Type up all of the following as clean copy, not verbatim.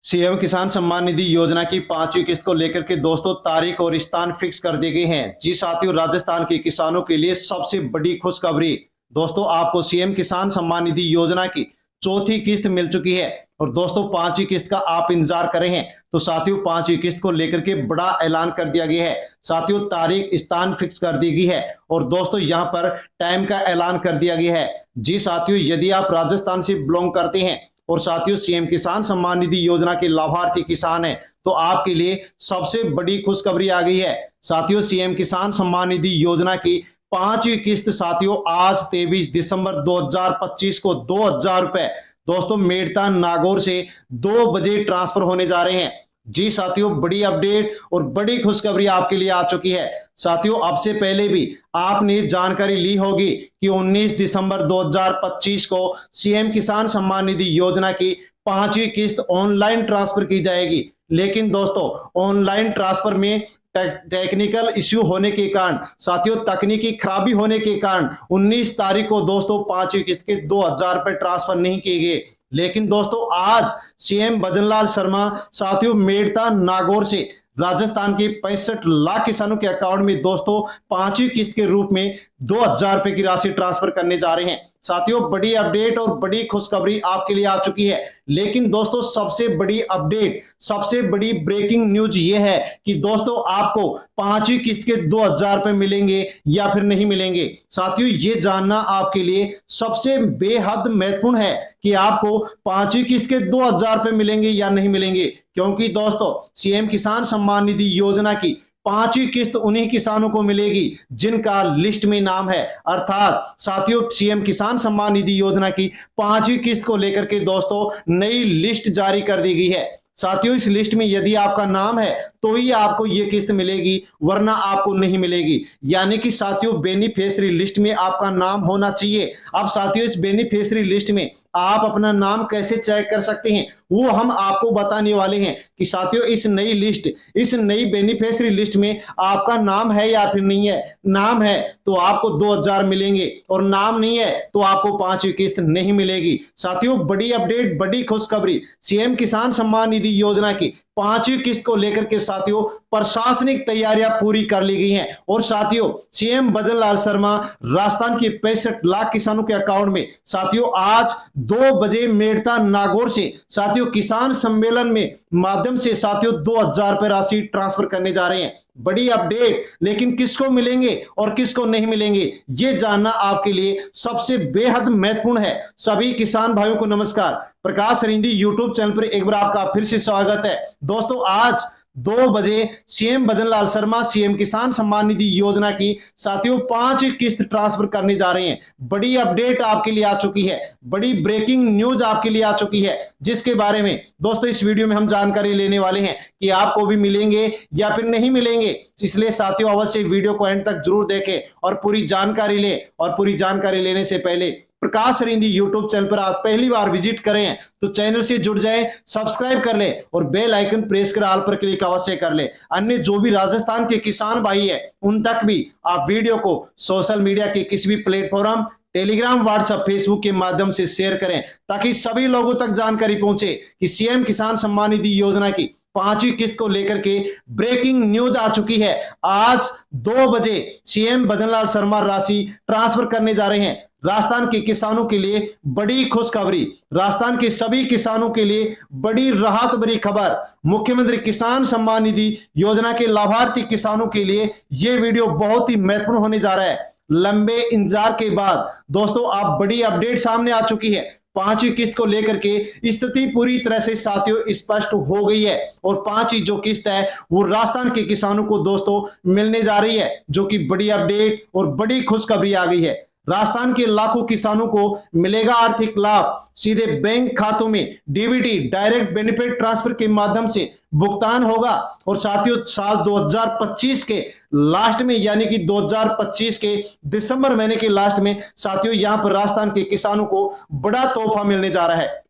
CM किसान सम्मान निधि योजना की पांचवी किस्त को लेकर के दोस्तों तारीख और स्थान फिक्स कर दिए गए हैं। जी साथियों, राजस्थान के किसानों के लिए सबसे बड़ी खुशखबरी। दोस्तों, आपको सीएम किसान सम्मान निधि योजना की चौथी किस्त मिल चुकी है और दोस्तों पांचवी किस्त का आप इंतजार कर रहे हैं। तो साथियों, पांचवी किस्त को लेकर के बड़ा ऐलान कर दिया गया है। साथियों, तारीख स्थान फिक्स कर दी गई है और दोस्तों यहां पर टाइम का ऐलान कर दिया गया है। जी साथियों, यदि आप राजस्थान से बिलोंग करते हैं और साथियों सीएम किसान सम्मान निधि योजना के लाभार्थी किसान हैं, तो आपके लिए सबसे बड़ी खुशखबरी आ गई है। साथियों, सीएम किसान सम्मान निधि योजना की पांचवी किस्त साथियों आज 23 दिसंबर 2025 को 2,000 रुपए दोस्तों मेड़ता नागौर से 2 बजे ट्रांसफर होने जा रहे हैं। जी साथियों, बड़ी अपडेट और बड़ी खुशखबरी आपके लिए आ चुकी है। साथियों, अब से पहले भी आपने जानकारी ली होगी कि 19 दिसंबर 2025 को सीएम किसान सम्मान निधि योजना की पांचवी किस्त ऑनलाइन ट्रांसफर की जाएगी। लेकिन दोस्तों, ऑनलाइन ट्रांसफर में टेक्निकल इश्यू होने के कारण, साथियों तकनीकी खराबी होने के कारण 19 तारीख को दोस्तों पांचवी किस्त के 2,000 रुपए ट्रांसफर नहीं किए गए। लेकिन दोस्तों आज सीएम भजनलाल शर्मा साथियों मेड़ता नागौर से राजस्थान के 65 लाख किसानों के अकाउंट में दोस्तों पांचवी किस्त के रूप में 2,000 रुपए की राशि ट्रांसफर करने जा रहे हैं। साथियों, बड़ी अपडेट और बड़ी खुशखबरी आपके लिए आ चुकी है। लेकिन दोस्तों सबसे बड़ी अपडेट, सबसे बड़ी ब्रेकिंग न्यूज ये है कि दोस्तों आपको पांचवी किस्त के 2,000 रुपए मिलेंगे या फिर नहीं मिलेंगे। साथियों, ये जानना आपके लिए सबसे बेहद महत्वपूर्ण है कि आपको पांचवी किस्त के 2,000 रुपए मिलेंगे या नहीं मिलेंगे, क्योंकि दोस्तों सीएम किसान सम्मान निधि योजना की पांचवी किस्त उन्हीं किसानों को मिलेगी जिनका लिस्ट में नाम है। अर्थात साथियों, सीएम किसान सम्मान निधि योजना की पांचवी किस्त को लेकर के दोस्तों नई लिस्ट जारी कर दी गई है। साथियों, इस लिस्ट में यदि आपका नाम है तो ही आपको ये किस्त मिलेगी, वरना आपको नहीं मिलेगी। यानी कि साथियों बेनिफिशियरी लिस्ट में आपका नाम होना चाहिए। अब साथियों, इस बेनिफिशियरी लिस्ट में आप अपना नाम कैसे चेक कर सकते हैं वो हम आपको बताने वाले हैं कि साथियों इस नई लिस्ट, इस नई बेनिफिशियरी लिस्ट में आपका नाम है या फिर नहीं है। नाम है तो आपको 2,000 मिलेंगे और नाम नहीं है तो आपको पांचवी किस्त नहीं मिलेगी। साथियों, बड़ी अपडेट, बड़ी खुशखबरी, सीएम किसान सम्मान निधि योजना की पांचवी किस्त को लेकर के साथियों प्रशासनिक तैयारियां पूरी कर ली गई हैं और साथियों सीएम भजनलाल शर्मा राजस्थान के 65 लाख किसानों के अकाउंट में साथियों आज 2 बजे मेड़ता नागौर से साथियों किसान सम्मेलन में माध्यम से साथियों 2,000 रुपए राशि ट्रांसफर करने जा रहे हैं। बड़ी अपडेट, लेकिन किसको मिलेंगे और किसको नहीं मिलेंगे ये जानना आपके लिए सबसे बेहद महत्वपूर्ण है। सभी किसान भाइयों को नमस्कार। प्रकाश रिंदी यूट्यूब चैनल पर एक बार आपका फिर से स्वागत है। दोस्तों, आज 2 बजे सीएम भजनलाल शर्मा सीएम किसान सम्मान निधि योजना की साथियों पांचवी किस्त ट्रांसफर करने जा रहे हैं। बड़ी अपडेट आपके लिए आ चुकी है, बड़ी ब्रेकिंग न्यूज आपके लिए आ चुकी है, जिसके बारे में दोस्तों इस वीडियो में हम जानकारी लेने वाले हैं कि आपको भी मिलेंगे या फिर नहीं मिलेंगे। इसलिए साथियों अवश्य वीडियो को एंड तक जरूर देखें और पूरी जानकारी ले। और पूरी जानकारी लेने से पहले प्रकाश रिंदी यूट्यूब चैनल पर आप पहली बार विजिट करें तो चैनल से जुड़ जाएं, सब्सक्राइब कर ले और बेल आइकन प्रेस कर ऑल पर क्लिक अवश्य कर ले। अन्य जो भी राजस्थान के किसान भाई है उन तक भी आप वीडियो को सोशल मीडिया के किसी भी प्लेटफॉर्म, टेलीग्राम, व्हाट्सएप, फेसबुक के माध्यम से शेयर करें ताकि सभी लोगों तक जानकारी पहुंचे कि सीएम किसान सम्मान निधि योजना की पांचवी किस्त को लेकर के ब्रेकिंग न्यूज आ चुकी है। आज 2 बजे सीएम भजनलाल शर्मा राशि ट्रांसफर करने जा रहे हैं। राजस्थान के किसानों के लिए बड़ी खुशखबरी, राजस्थान के सभी किसानों के लिए बड़ी राहत भरी खबर। मुख्यमंत्री किसान सम्मान निधि योजना के लाभार्थी किसानों के लिए यह वीडियो बहुत ही महत्वपूर्ण होने जा रहा है। लंबे इंतजार के बाद दोस्तों आप बड़ी अपडेट सामने आ चुकी है। पांचवी किस्त को लेकर के स्थिति पूरी तरह से साथियों स्पष्ट हो गई है और पांचवी जो किस्त है वो राजस्थान के किसानों को दोस्तों मिलने जा रही है, जो कि बड़ी अपडेट और बड़ी खुशखबरी आ गई है। राजस्थान के लाखों किसानों को मिलेगा आर्थिक लाभ, सीधे बैंक खातों में डीबीटी डायरेक्ट बेनिफिट ट्रांसफर के माध्यम से भुगतान होगा। और साथियों साल 2025 के लास्ट में यानी कि 2025 के दिसंबर महीने के लास्ट में साथियों यहां पर राजस्थान के किसानों को बड़ा तोहफा मिलने जा रहा है।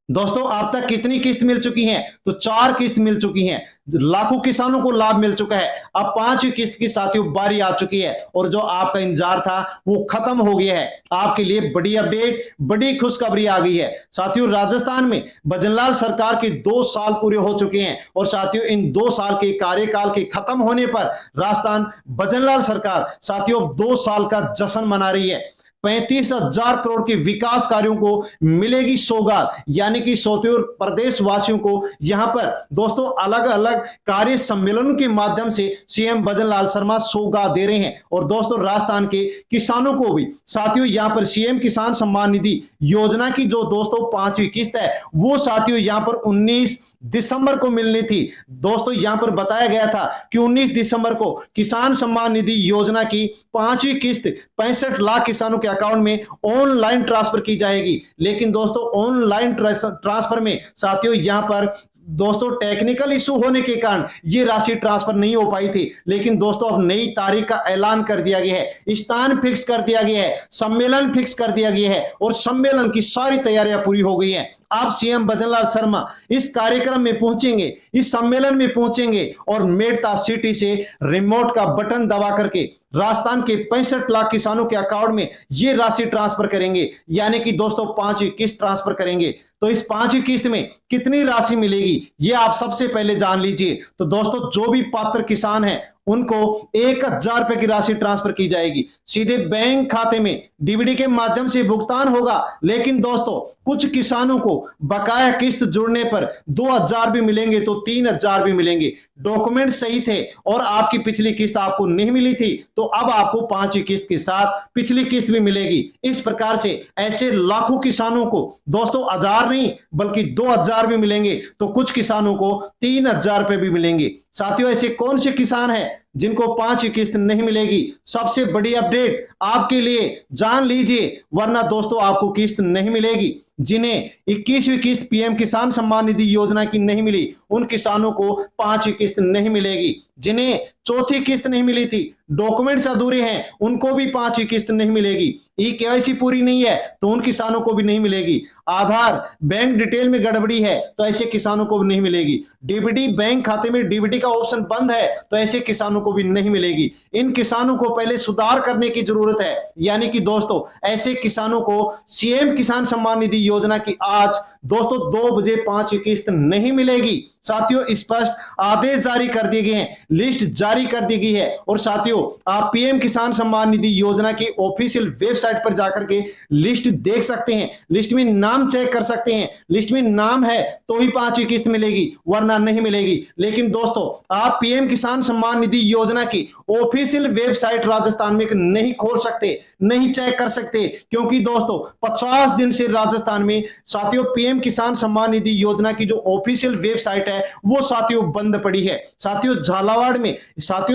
दोस्तों आप तक कितनी किस्त मिल चुकी हैं? तो 4 किस्त मिल चुकी हैं। लाखों किसानों को लाभ मिल चुका है। अब 5वीं किस्त की साथियों बारी आ चुकी है और जो आपका इंतजार था वो खत्म हो गया है। आपके लिए बड़ी अपडेट, बड़ी खुशखबरी आ गई है। साथियों राजस्थान में भजनलाल सरकार के 2 साल पूरे हो चुके हैं और साथियों इन 2 साल के कार्यकाल के खत्म होने पर राजस्थान भजनलाल सरकार साथियों 2 साल का जश्न मना रही है। 35,000 करोड़ के विकास कार्यों को मिलेगी सौगात, यानी कि सोतूर प्रदेश वासियों को यहां पर दोस्तों अलग अलग कार्य सम्मेलनों के माध्यम से सीएम भजनलाल शर्मा सौगात दे रहे हैं और दोस्तों राजस्थान के किसानों को भी साथियों यहां पर सीएम किसान सम्मान निधि योजना की जो दोस्तों 5वीं किस्त है वो साथियों यहां पर 19 दिसंबर को मिलनी थी। दोस्तों यहां पर बताया गया था कि 19 दिसंबर को किसान सम्मान निधि योजना की 5वीं किस्त 65 लाख किसानों के अकाउंट में ऑनलाइन ट्रांसफर की जाएगी, लेकिन दोस्तों ऑनलाइन ट्रांसफर में साथियों यहां पर दोस्तों टेक्निकल इशू होने के कारण ये राशि ट्रांसफर नहीं हो पाई थी। लेकिन दोस्तों अब नई तारीख का ऐलान कर दिया गया है, स्थान फिक्स कर दिया गया है, सम्मेलन फिक्स कर दिया गया है और सम्मेलन की सारी तैयारियां पूरी हो गई हैं। अब सीएम भजनलाल शर्मा इस कार्यक्रम में पहुंचेंगे, इस सम्मेलन में पहुंचेंगे और मेड़ता सिटी से रिमोट का बटन दबा करके राजस्थान के 65 लाख किसानों के अकाउंट में ये राशि ट्रांसफर करेंगे, यानी कि दोस्तों 5वीं किस्त ट्रांसफर करेंगे। तो इस 5वीं किस्त में कितनी राशि मिलेगी ये आप सबसे पहले जान लीजिए। तो दोस्तों जो भी पात्र किसान है उनको 1,000 रुपए की राशि ट्रांसफर की जाएगी, सीधे बैंक खाते में डीबीडी के माध्यम से भुगतान होगा। लेकिन दोस्तों कुछ किसानों को बकाया किस्त जुड़ने पर 2,000 भी मिलेंगे तो 3,000 भी मिलेंगे। डॉक्यूमेंट सही थे और आपकी पिछली किस्त आपको नहीं मिली थी तो अब आपको 5वीं किस्त के साथ पिछली किस्त भी मिलेगी। इस प्रकार से ऐसे लाखों किसानों को दोस्तों 1,000 नहीं बल्कि 2,000 भी मिलेंगे तो कुछ किसानों को 3,000 रुपए भी मिलेंगे। साथियों ऐसे कौन से किसान हैं जिनको 5वीं किस्त नहीं मिलेगी? सबसे बड़ी अपडेट आपके लिए, जान लीजिए, वरना दोस्तों आपको किस्त नहीं मिलेगी। जिन्हें 21वीं किस्त पीएम किसान सम्मान निधि योजना की नहीं मिली उन किसानों को 5वीं किस्त नहीं मिलेगी। जिन्हें चौथी किस्त नहीं मिली थी, डॉक्यूमेंट्स अधूरे हैं, उनको भी 5वीं किस्त नहीं मिलेगी। ई केवाईसी पूरी नहीं है तो उन किसानों को भी नहीं मिलेगी। आधार बैंक डिटेल में गड़बड़ी है तो ऐसे किसानों को भी नहीं मिलेगी। डीबीडी बैंक खाते में डीबीडी का ऑप्शन बंद है तो ऐसे किसानों को भी नहीं मिलेगी। इन किसानों को पहले सुधार करने की जरूरत है, यानी कि दोस्तों ऐसे किसानों को सीएम किसान सम्मान निधि योजना की आज दोस्तों 2 बजे 5वीं किस्त नहीं मिलेगी। साथियों स्पष्ट आदेश जारी कर दिए गए हैं, लिस्ट जारी कर दी गई है और साथियों आप पीएम किसान सम्मान निधि योजना की ऑफिशियल वेबसाइट पर जाकर के लिस्ट देख सकते हैं, लिस्ट में नाम चेक कर सकते हैं। लिस्ट में नाम है तो ही 5वीं किस्त मिलेगी वरना नहीं मिलेगी। लेकिन दोस्तों आप पीएम किसान सम्मान निधि योजना की ऑफिशियल वेबसाइट राजस्थान में नहीं खोल सकते, नहीं चेक कर सकते, क्योंकि दोस्तों 50 दिन से राजस्थान में साथियों पीएम किसान सम्मान निधि योजना की जो ऑफिशियल वेबसाइट है वो साथियों बंद पड़ी है। साथियों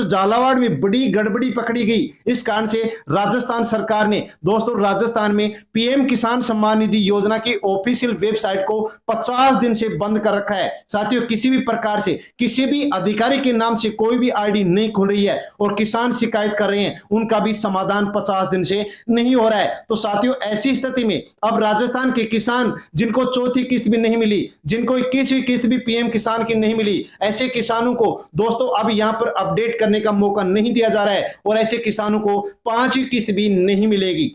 झालावाड़ में बड़ी गड़बड़ी पकड़ी गई। इस कारण से राजस्थान सरकार ने दोस्तों राजस्थान में पीएम किसान सम्मान निधि योजना की ऑफिशियल वेबसाइट को 50 दिन से बंद कर रखा है। साथियों किसी भी प्रकार से किसी भी अधिकारी के नाम से कोई भी आईडी नहीं खुल रही है और किसान शिकायत कर रहे हैं, उनका भी समाधान 50 दिन से नहीं हो रहा है। तो साथियों ऐसी स्थिति में अब राजस्थान के किसान जिनको चौथी किस्त भी नहीं मिली, जिनको 21वीं किस्त भी पीएम किसान की नहीं मिली, ऐसे किसानों को दोस्तों अब यहां पर अपडेट करने का मौका नहीं दिया जा रहा है और ऐसे किसानों को 5वीं किस्त भी नहीं मिलेगी।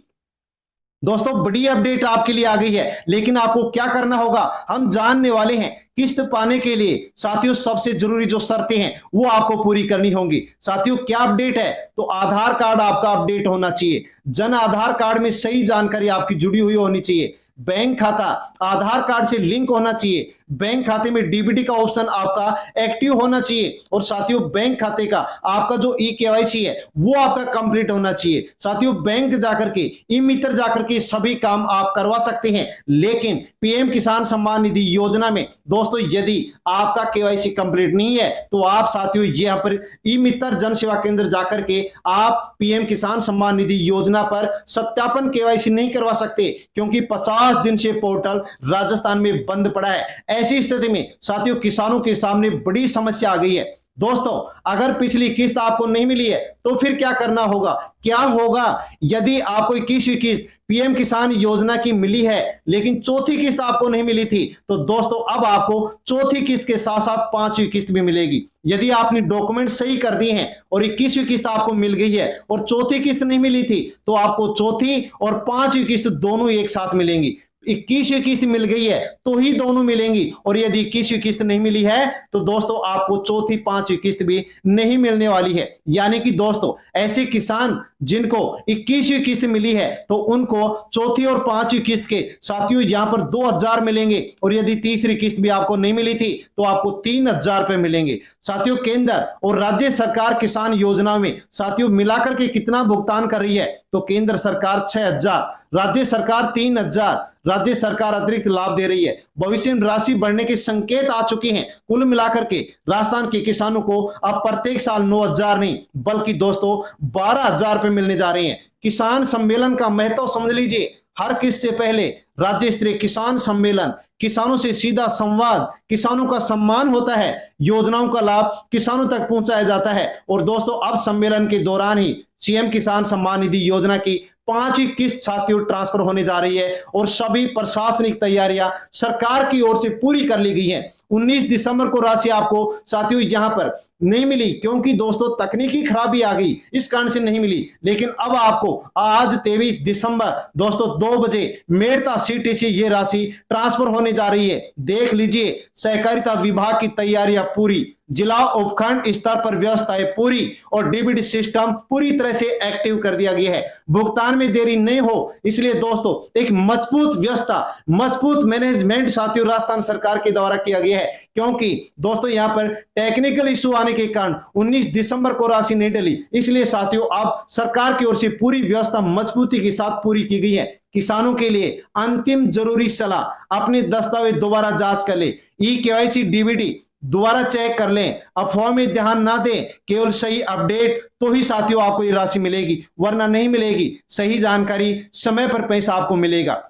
दोस्तों बड़ी अपडेट आपके लिए आ गई है, लेकिन आपको क्या करना होगा हम जानने वाले हैं। किस्त पाने के लिए साथियों सबसे जरूरी जो शर्तें हैं वो आपको पूरी करनी होंगी। साथियों क्या अपडेट है? तो आधार कार्ड आपका अपडेट होना चाहिए, जन आधार कार्ड में सही जानकारी आपकी जुड़ी हुई होनी चाहिए, बैंक खाता आधार कार्ड से लिंक होना चाहिए, बैंक खाते में डीबीटी का ऑप्शन आपका एक्टिव होना चाहिए और साथियों बैंक खाते का आपका जो ई केवाईसी है वो आपका कंप्लीट होना चाहिए। साथियों बैंक जाकर के ई मित्र जाकर के सभी काम आप करवा सकते हैं, लेकिन पीएम किसान सम्मान निधि योजना में दोस्तों यदि आपका केवाईसी कंप्लीट नहीं है तो आप साथियों यहाँ पर ई मित्र जन सेवा केंद्र जाकर के आप पीएम किसान सम्मान निधि योजना पर सत्यापन केवाईसी नहीं करवा सकते, क्योंकि 50 दिन से पोर्टल राजस्थान में बंद पड़ा है। ऐसी स्थिति में साथियों किसानों के सामने बड़ी समस्या आ गई है। दोस्तों अगर पिछली किस्त आपको नहीं मिली है तो फिर क्या करना होगा, क्या होगा यदि आपको 21वीं किस्त पीएम किसान योजना की मिली है लेकिन चौथी किस्त आपको नहीं मिली थी, तो दोस्तों अब आपको चौथी किस्त के साथ साथ 5वीं किस्त भी मिलेगी। यदि आपने डॉक्यूमेंट सही कर दिए हैं और 21वीं किस्त आपको मिल गई है और चौथी किस्त नहीं मिली थी तो आपको चौथी और 5वीं किस्त दोनों एक साथ मिलेंगी। 21वीं किस्त मिल गई है तो ही दोनों मिलेंगी, और यदि 21वीं किस्त नहीं मिली है तो दोस्तों आपको चौथी 5वीं किस्त भी नहीं मिलने वाली है। यानी कि दोस्तों ऐसे किसान जिनको 21वीं किस्त मिली है तो उनको चौथी और 5वीं किस्त के साथियों यहां पर 2000 मिलेंगे, और यदि तीसरी किस्त भी आपको नहीं मिली थी तो आपको 3000 रुपए मिलेंगे। साथियों केंद्र और राज्य सरकार किसान योजनाओं में साथियों मिलाकर के कितना भुगतान कर रही है, तो केंद्र सरकार 6000, राज्य सरकार 3000, राज्य सरकार अतिरिक्त लाभ दे रही है। भविष्य में राशि बढ़ने के संकेत आ चुके हैं। कुल मिलाकर के राजस्थान के किसानों को अब प्रत्येक साल 9000 नहीं बल्कि दोस्तों 12000 रुपए मिलने जा रहे हैं। किसान सम्मेलन का महत्व समझ लीजिए। हर किस्त से पहले राज्य स्तरीय किसान सम्मेलन, किसानों से सीधा संवाद, किसानों का सम्मान होता है, योजनाओं का लाभ किसानों तक पहुंचाया जाता है। और दोस्तों अब सम्मेलन के दौरान ही सीएम किसान सम्मान निधि योजना की 5वीं किस्त साथियों ट्रांसफर होने जा रही है और सभी प्रशासनिक तैयारियां सरकार की ओर से पूरी कर ली गई हैं। 19 दिसंबर को राशि आपको साथियों यहां पर नहीं मिली क्योंकि दोस्तों तकनीकी खराबी आ गई, इस कारण से नहीं मिली। लेकिन अब आपको आज 23 दिसंबर दोस्तों 2 बजे मेड़ता सिटी से ये राशि ट्रांसफर होने जा रही है। देख लीजिए सहकारिता विभाग की तैयारियां पूरी, जिला उपखंड स्तर पर व्यवस्थाएं पूरी और डीबीटी सिस्टम पूरी तरह से एक्टिव कर दिया गया है। भुगतान में देरी नहीं हो इसलिए दोस्तों एक मजबूत व्यवस्था, मजबूत मैनेजमेंट साथियों राजस्थान सरकार के द्वारा किया गया है। क्योंकि दोस्तों यहां पर टेक्निकल इशू आने के कारण 19 दिसंबर को राशि नहीं डली, इसलिए साथियों अब सरकार की ओर से पूरी व्यवस्था मजबूती के साथ पूरी की गई है। किसानों के लिए अंतिम जरूरी सलाह, अपने दस्तावेज दोबारा जांच कर ले, ई-केवाईसी डीबीटी दोबारा चेक कर लें, अफवाह में ध्यान ना दें, केवल सही अपडेट तो ही साथियों आपको ये राशि मिलेगी वरना नहीं मिलेगी। सही जानकारी समय पर पैसा आपको मिलेगा।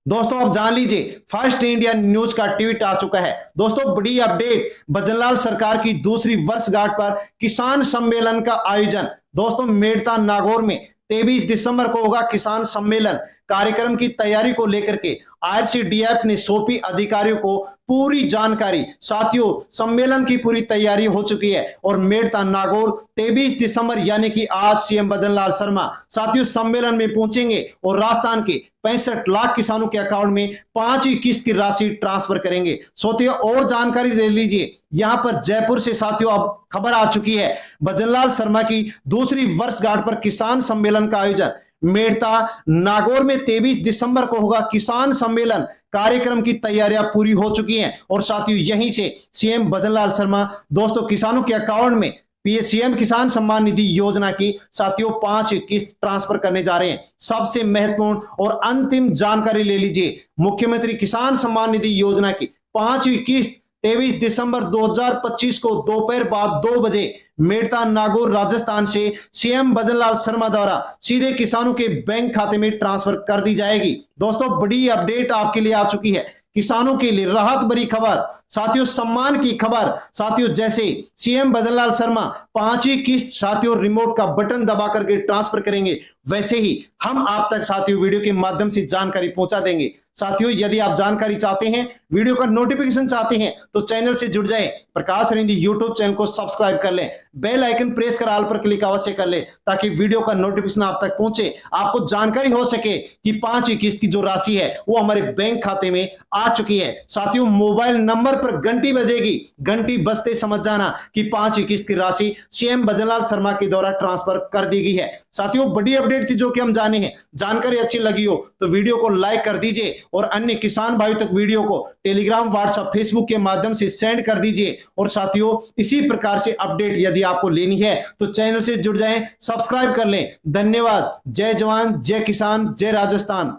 दोस्तों आप जान लीजिए फर्स्ट इंडिया न्यूज का ट्वीट आ चुका है। दोस्तों बड़ी अपडेट, भजनलाल सरकार की दूसरी वर्षगांठ पर किसान सम्मेलन का आयोजन। दोस्तों मेड़ता नागौर में 23 दिसंबर को होगा किसान सम्मेलन। कार्यक्रम की तैयारी को लेकर के आरसीडीएफ ने सौंपी अधिकारियों को पूरी जानकारी। साथियों सम्मेलन की पूरी तैयारी हो चुकी है और मेड़ता नागौर 23 दिसंबर यानी कि आज सीएम भजनलाल शर्मा साथियों सम्मेलन में पहुंचेंगे और राजस्थान के 65 लाख किसानों के अकाउंट में 5वीं किस्त की राशि ट्रांसफर करेंगे। साथियों और जानकारी ले लीजिए, यहां पर जयपुर से साथियों अब खबर आ चुकी है भजनलाल शर्मा की दूसरी वर्षगांठ पर किसान सम्मेलन का आयोजन। मेड़ता नागौर में 23 दिसंबर को होगा किसान सम्मेलन। कार्यक्रम की तैयारियां पूरी हो चुकी हैं और साथियों यहीं से सीएम भजनलाल शर्मा दोस्तों किसानों के अकाउंट में सीएम किसान सम्मान निधि योजना की साथियों 5वीं किस्त ट्रांसफर करने जा रहे हैं। सबसे महत्वपूर्ण और अंतिम जानकारी ले लीजिए, मुख्यमंत्री किसान सम्मान निधि योजना की 5वीं किस्त 23 दिसंबर 2025 को दोपहर बाद 2 बजे मेड़ता नागौर राजस्थान से सीएम भजनलाल शर्मा द्वारा सीधे किसानों के बैंक खाते में ट्रांसफर कर दी जाएगी। दोस्तों बड़ी अपडेट आपके लिए आ चुकी है, किसानों के लिए राहत भरी खबर साथियों, सम्मान की खबर साथियों। जैसे सीएम भजनलाल शर्मा 5वीं किस्त साथियों रिमोट का बटन दबा करके ट्रांसफर करेंगे, वैसे ही हम आप तक साथियों वीडियो के माध्यम से जानकारी पहुंचा देंगे। साथियों यदि आप जानकारी चाहते हैं, वीडियो का नोटिफिकेशन चाहते हैं तो चैनल से जुड़ जाएं, प्रकाश रिंदी यूट्यूब चैनल को सब्सक्राइब कर लें, बेल आइकन प्रेस कर ऑल पर क्लिक अवश्य कर लें ताकि वीडियो का नोटिफिकेशन आप तक पहुंचे, आपको जानकारी हो सके कि 5वीं किस्त की जो राशि है वो हमारे बैंक खाते में आ चुकी है। साथियों मोबाइल नंबर पर घंटी बजेगी, घंटी बजते समझ जाना कि 5वीं किस्त की राशि सीएम भजनलाल शर्मा के द्वारा ट्रांसफर कर दी गई है। साथियों बड़ी अपडेट थी जो कि हम जाने हैं, जानकारी अच्छी लगी हो तो वीडियो को लाइक कर दीजिए और अन्य किसान भाइयों तक वीडियो को टेलीग्राम, व्हाट्सएप, फेसबुक के माध्यम से सेंड कर दीजिए। और साथियों इसी प्रकार से अपडेट यदि आपको लेनी है तो चैनल से जुड़ जाएं, सब्सक्राइब कर लें। धन्यवाद। जय जवान, जय किसान, जय राजस्थान।